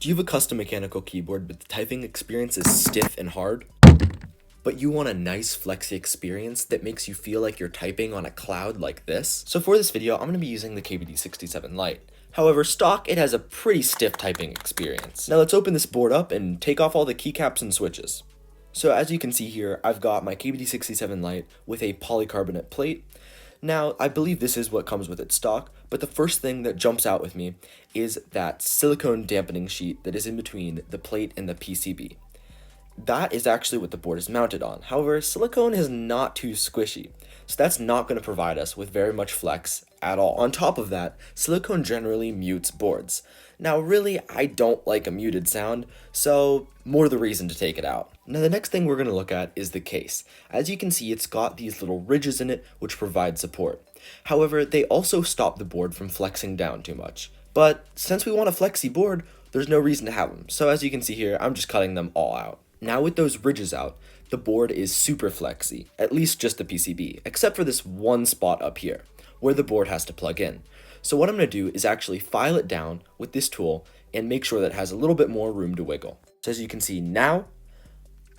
Do you have a custom mechanical keyboard but the typing experience is stiff and hard? But you want a nice flexy experience that makes you feel like you're typing on a cloud like this? So for this video, I'm going to be using the KBD67 Lite. However, stock, it has a pretty stiff typing experience. Now let's open this board up and take off all the keycaps and switches. So as you can see here, I've got my KBD67 Lite with a polycarbonate plate. Now, I believe this is what comes with its stock, but the first thing that jumps out with me is that silicone dampening sheet that is in between the plate and the PCB. That is actually what the board is mounted on. However, silicone is not too squishy, so that's not going to provide us with very much flex at all. On top of that, silicone generally mutes boards. Now really, I don't like a muted sound, so more the reason to take it out. Now the next thing we're going to look at is the case. As you can see, it's got these little ridges in it which provide support. However, they also stop the board from flexing down too much. But since we want a flexy board, there's no reason to have them. So as you can see here, I'm just cutting them all out. Now with those ridges out, the board is super flexy, at least just the PCB, except for this one spot up here, where the board has to plug in. So what I'm going to do is actually file it down with this tool and make sure that it has a little bit more room to wiggle. So as you can see now,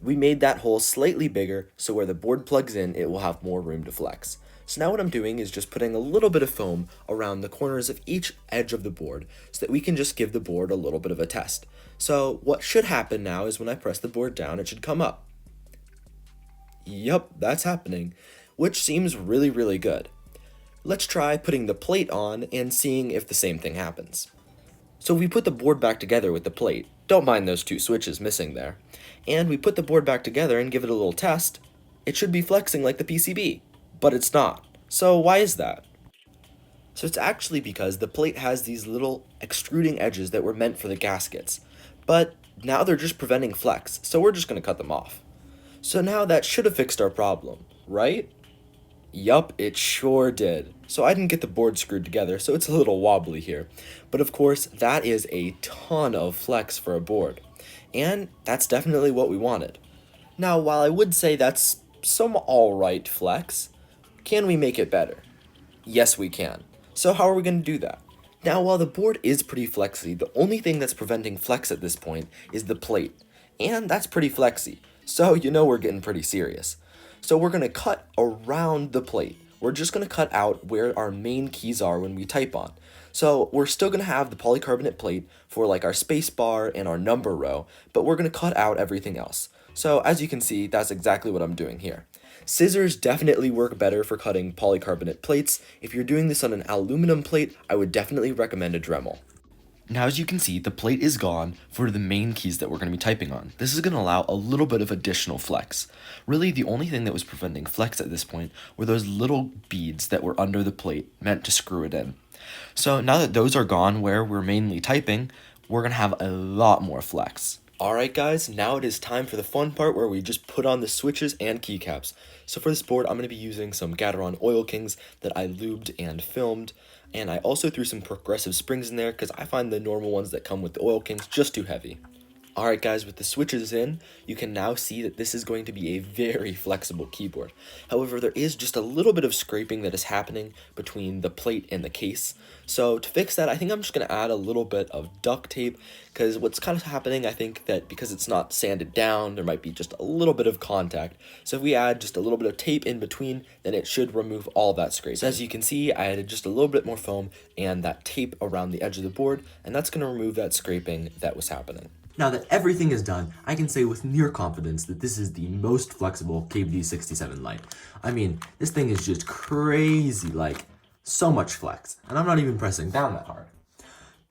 we made that hole slightly bigger, so where the board plugs in, it will have more room to flex. So now what I'm doing is just putting a little bit of foam around the corners of each edge of the board so that we can just give the board a little bit of a test. So what should happen now is when I press the board down, it should come up. Yup, that's happening, which seems really good. Let's try putting the plate on and seeing if the same thing happens. So we put the board back together with the plate. Don't mind those two switches missing there. And we put the board back together and give it a little test. It should be flexing like the PCB, but it's not. So why is that? So it's actually because the plate has these little extruding edges that were meant for the gaskets. But now they're just preventing flex, so we're just going to cut them off. So now that should have fixed our problem, right? Yup, it sure did. So I didn't get the board screwed together, so it's a little wobbly here. But of course, that is a ton of flex for a board. And that's definitely what we wanted. Now, while I would say that's some alright flex, can we make it better? Yes, we can. So how are we going to do that? Now, while the board is pretty flexy, the only thing that's preventing flex at this point is the plate. And that's pretty flexy. So you know we're getting pretty serious. So we're going to cut around the plate. We're just going to cut out where our main keys are when we type on. So we're still going to have the polycarbonate plate for like our space bar and our number row, but we're going to cut out everything else. So as you can see, that's exactly what I'm doing here. Scissors definitely work better for cutting polycarbonate plates. If you're doing this on an aluminum plate, I would definitely recommend a Dremel. Now as you can see, the plate is gone for the main keys that we're going to be typing on. This is going to allow a little bit of additional flex. Really, the only thing that was preventing flex at this point were those little beads that were under the plate, meant to screw it in. So now that those are gone where we're mainly typing, we're going to have a lot more flex. Alright guys, now it is time for the fun part where we just put on the switches and keycaps. So for this board, I'm going to be using some Gateron Oil Kings that I lubed and filmed. And I also threw some progressive springs in there because I find the normal ones that come with the Oil Kings just too heavy. Alright guys, with the switches in, you can now see that this is going to be a very flexible keyboard. However, there is just a little bit of scraping that is happening between the plate and the case. So to fix that, I think I'm just going to add a little bit of duct tape, because what's kind of happening, I think that because it's not sanded down, there might be just a little bit of contact. So if we add just a little bit of tape in between, then it should remove all that scraping. So as you can see, I added just a little bit more foam and that tape around the edge of the board, and that's going to remove that scraping that was happening. Now that everything is done, I can say with near confidence that this is the most flexible KBD67 Lite. I mean, this thing is just crazy, like, so much flex, and I'm not even pressing down that hard.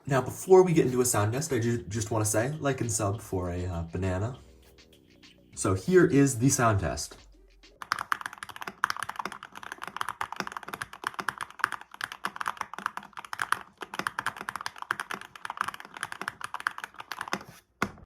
Now, before we get into a sound test, I just want to say, like and sub for a banana. So here is the sound test.